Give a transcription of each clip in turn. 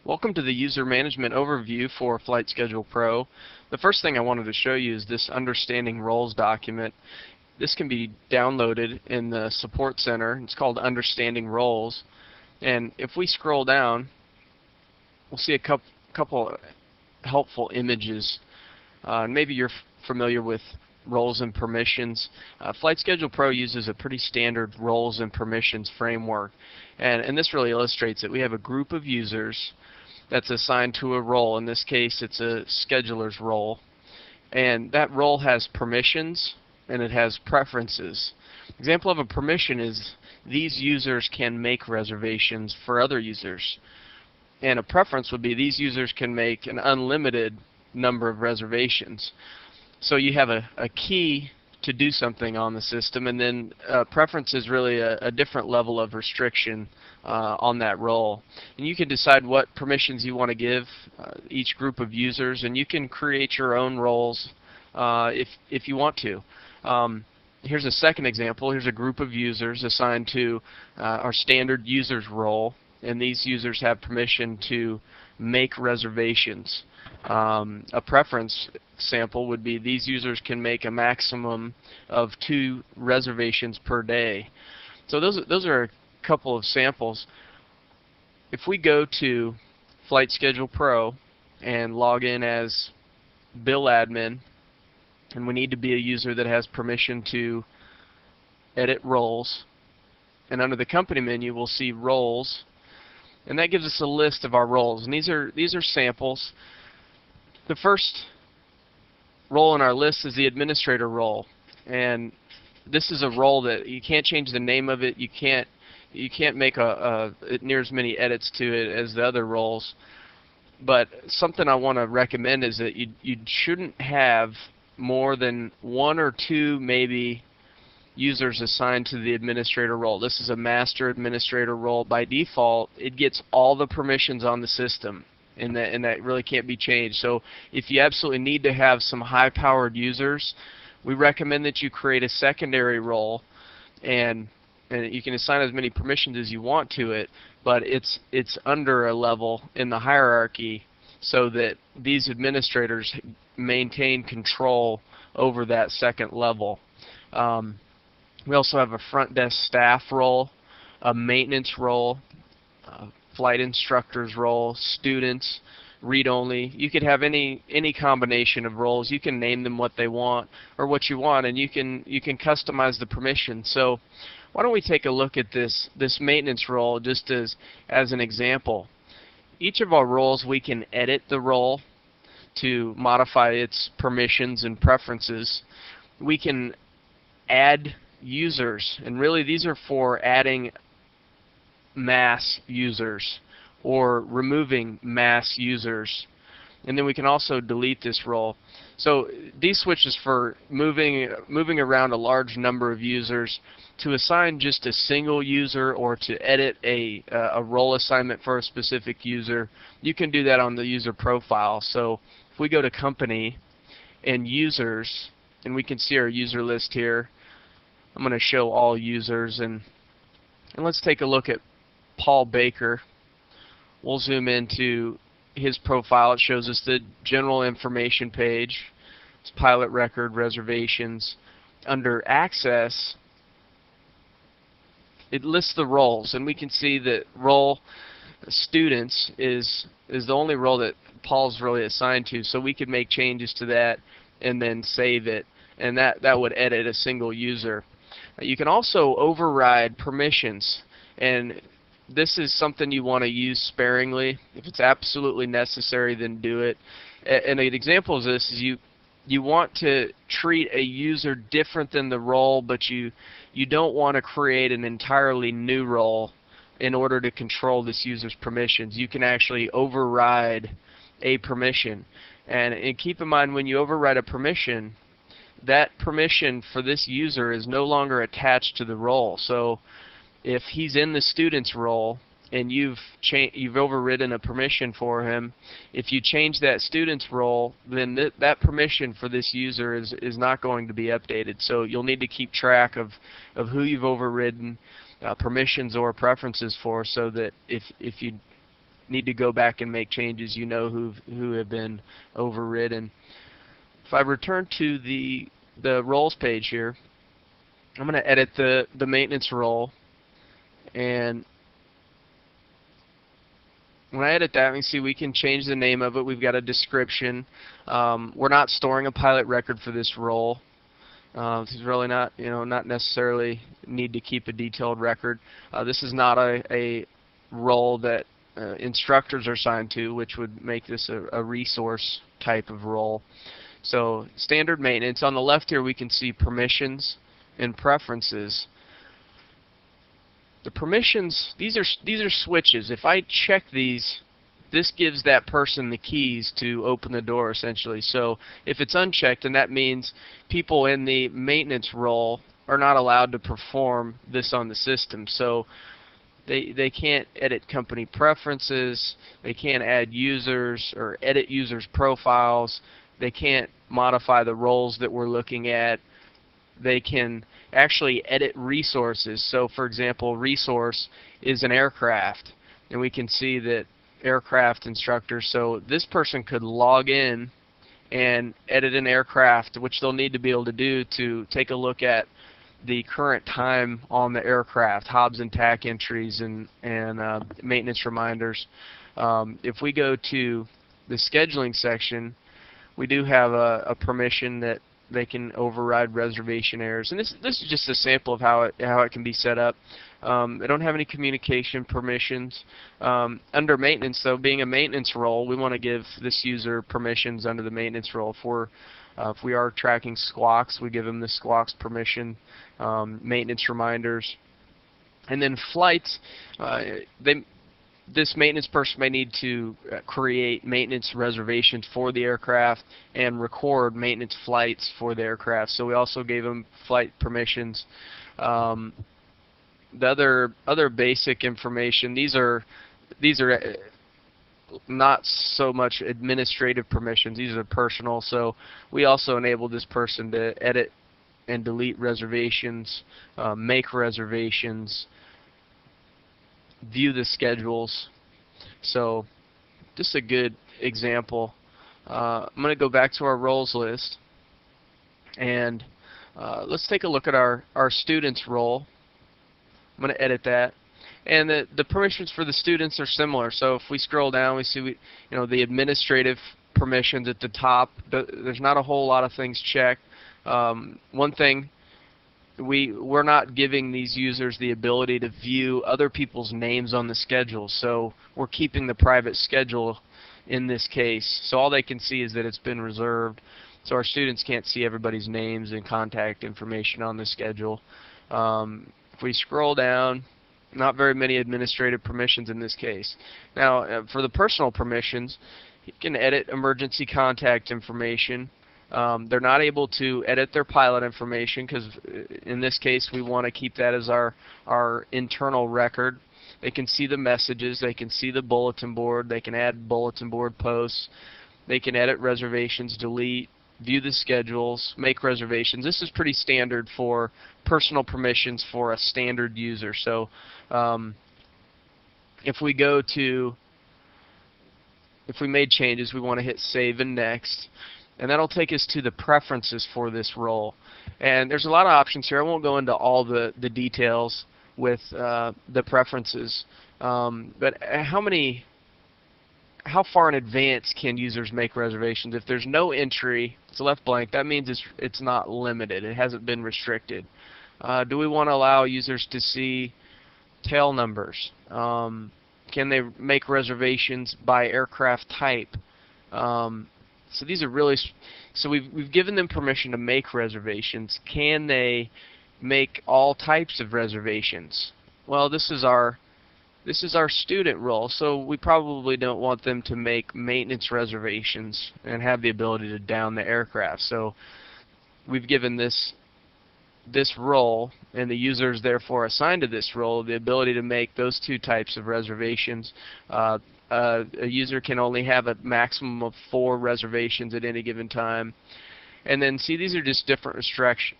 Welcome to the user management overview for Flight Schedule Pro. The first thing I wanted to show you is this Understanding Roles document. This can be downloaded in the Support Center. It's called Understanding Roles. And if we scroll down, we'll see a couple helpful images. Maybe you're familiar with roles and permissions. Flight Schedule Pro uses a pretty standard roles and permissions framework. And this really illustrates that we have a group of users that's assigned to a role. In this case, it's a scheduler's role. And that role has permissions and it has preferences. Example of a permission is these users can make reservations for other users. And a preference would be these users can make an unlimited number of reservations. So you have a key to do something on the system, and then preference is really a different level of restriction on that role. And you can decide what permissions you want to give each group of users, and you can create your own roles if you want to. Here's a second example. Here's a group of users assigned to our standard users role, and these users have permission to make reservations. A preference sample would be these users can make a maximum of 2 reservations per day. So those are a couple of samples. If we go to Flight Schedule Pro and log in as Bill Admin, and we need to be a user that has permission to edit roles, and under the company menu we'll see roles, and that gives us a list of our roles, and these are samples. The first role in our list is the administrator role, and this is a role that you can't change the name of it. You can't make near as many edits to it as the other roles. But something I want to recommend is that you shouldn't have more than 1 or 2 maybe users assigned to the administrator role. This is a master administrator role. By default, it gets all the permissions on the system. And that really can't be changed. So if you absolutely need to have some high-powered users, we recommend that you create a secondary role, and you can assign as many permissions as you want to it, but it's under a level in the hierarchy so that these administrators maintain control over that second level. We also have a front desk staff role, a maintenance role, flight instructor's role, students, read-only. You could have any combination of roles. You can name them what they want or what you want, and you can customize the permission. So why don't we take a look at this maintenance role just as an example. Each of our roles, we can edit the role to modify its permissions and preferences. We can add users, and really these are for adding mass users or removing mass users, and then we can also delete this role. So these switches for moving around a large number of users, to assign just a single user or to edit a role assignment for a specific user. You can do that on the user profile. So if we go to company and users, and we can see our user list here. I'm going to show all users, and let's take a look at Paul Baker. We'll zoom into his profile. It shows us the general information page. It's pilot record, reservations. Under access, it lists the roles, and we can see that role students is the only role that Paul's really assigned to, so we could make changes to that and then save it, and that would edit a single user. You can also override permissions, and this is something you want to use sparingly. If it's absolutely necessary, then do it. And an example of this is you want to treat a user different than the role, but you don't want to create an entirely new role in order to control this user's permissions. You can actually override a permission. And keep in mind, when you override a permission, that permission for this user is no longer attached to the role. So if he's in the student's role and you've overridden a permission for him, if you change that student's role, then that permission for this user is not going to be updated. So you'll need to keep track of who you've overridden permissions or preferences for, so that if you need to go back and make changes, you know who have been overridden. If I return to the roles page here, I'm going to edit the maintenance role, and when I edit that, we see we can change the name of it. We've got a description. We're not storing a pilot record for this role. This is really not, not necessarily need to keep a detailed record. This is not a role that instructors are assigned to, which would make this a resource type of role. So standard maintenance. On the left here, we can see permissions and preferences. The permissions, these are switches. If I check these, this gives that person the keys to open the door, essentially. So if it's unchecked, then that means people in the maintenance role are not allowed to perform this on the system. So they can't edit company preferences, they can't add users or edit users' profiles, they can't modify the roles that we're looking at. They can actually edit resources. So for example, resource is an aircraft, and we can see that aircraft instructor, so this person could log in and edit an aircraft, which they'll need to be able to do to take a look at the current time on the aircraft, hobs and tack entries, and maintenance reminders. If we go to the scheduling section, we do have a permission that they can override reservation errors, and this is just a sample of how it can be set up. They don't have any communication permissions. Under maintenance, though, being a maintenance role, we want to give this user permissions under the maintenance role. If we are tracking squawks, we give them the squawks permission, maintenance reminders, and then flights. This maintenance person may need to create maintenance reservations for the aircraft and record maintenance flights for the aircraft. So we also gave them flight permissions. The other basic information, these are not so much administrative permissions. These are personal. So we also enable this person to edit and delete reservations, make reservations, view the schedules. So just a good example. I'm going to go back to our roles list, and let's take a look at our students role. I'm going to edit that, and the permissions for the students are similar. So if we scroll down, we see the administrative permissions at the top. There's not a whole lot of things checked. One thing, we're not giving these users the ability to view other people's names on the schedule, so we're keeping the private schedule in this case. So all they can see is that it's been reserved, so our students can't see everybody's names and contact information on the schedule. If we scroll down, not very many administrative permissions in this case. Now, for the personal permissions, you can edit emergency contact information. They're not able to edit their pilot information because in this case we want to keep that as our internal record. They can see the messages, they can see the bulletin board, they can add bulletin board posts, they can edit reservations, delete, view the schedules, make reservations. This is pretty standard for personal permissions for a standard user. So if we made changes, we want to hit save and next. And that'll take us to the preferences for this role. And there's a lot of options here. I won't go into all the details with the preferences. But how far in advance can users make reservations? If there's no entry, it's left blank, that means it's not limited. It hasn't been restricted. Do we want to allow users to see tail numbers? Can they make reservations by aircraft type? So these are really, so we've given them permission to make reservations. Can they make all types of reservations? Well, this is our student role, so we probably don't want them to make maintenance reservations and have the ability to down the aircraft. So we've given this role, and the users therefore assigned to this role, the ability to make those two types of reservations. A user can only have a maximum of 4 reservations at any given time. And then see, these are just different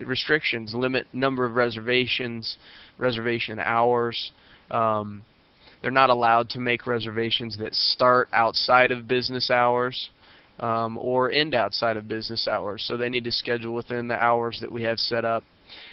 restrictions. Limit number of reservations, reservation hours. They're not allowed to make reservations that start outside of business hours or end outside of business hours. So they need to schedule within the hours that we have set up.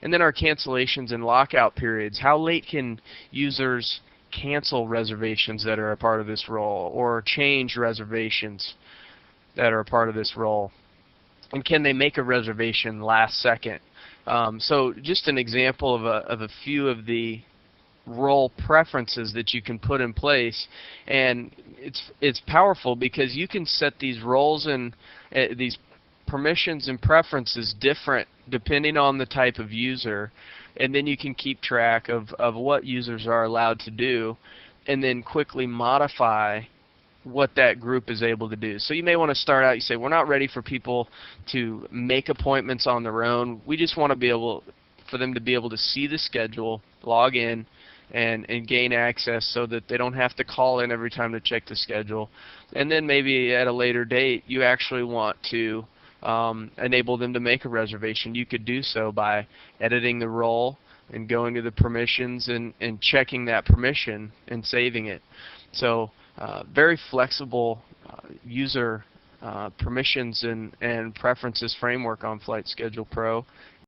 And then our cancellations and lockout periods. How late can users cancel reservations that are a part of this role, or change reservations that are a part of this role? And can they make a reservation last second? So just an example of a few of the role preferences that you can put in place, and it's powerful because you can set these roles and these permissions and preferences different depending on the type of user, and then you can keep track of what users are allowed to do, and then quickly modify what that group is able to do. So you may want to start out, you say, we're not ready for people to make appointments on their own. We just want to be able for them to be able to see the schedule, log in, and gain access so that they don't have to call in every time to check the schedule. And then maybe at a later date you actually want to enable them to make a reservation. You could do so by editing the role and going to the permissions and checking that permission and saving it. So very flexible user permissions and preferences framework on Flight Schedule Pro.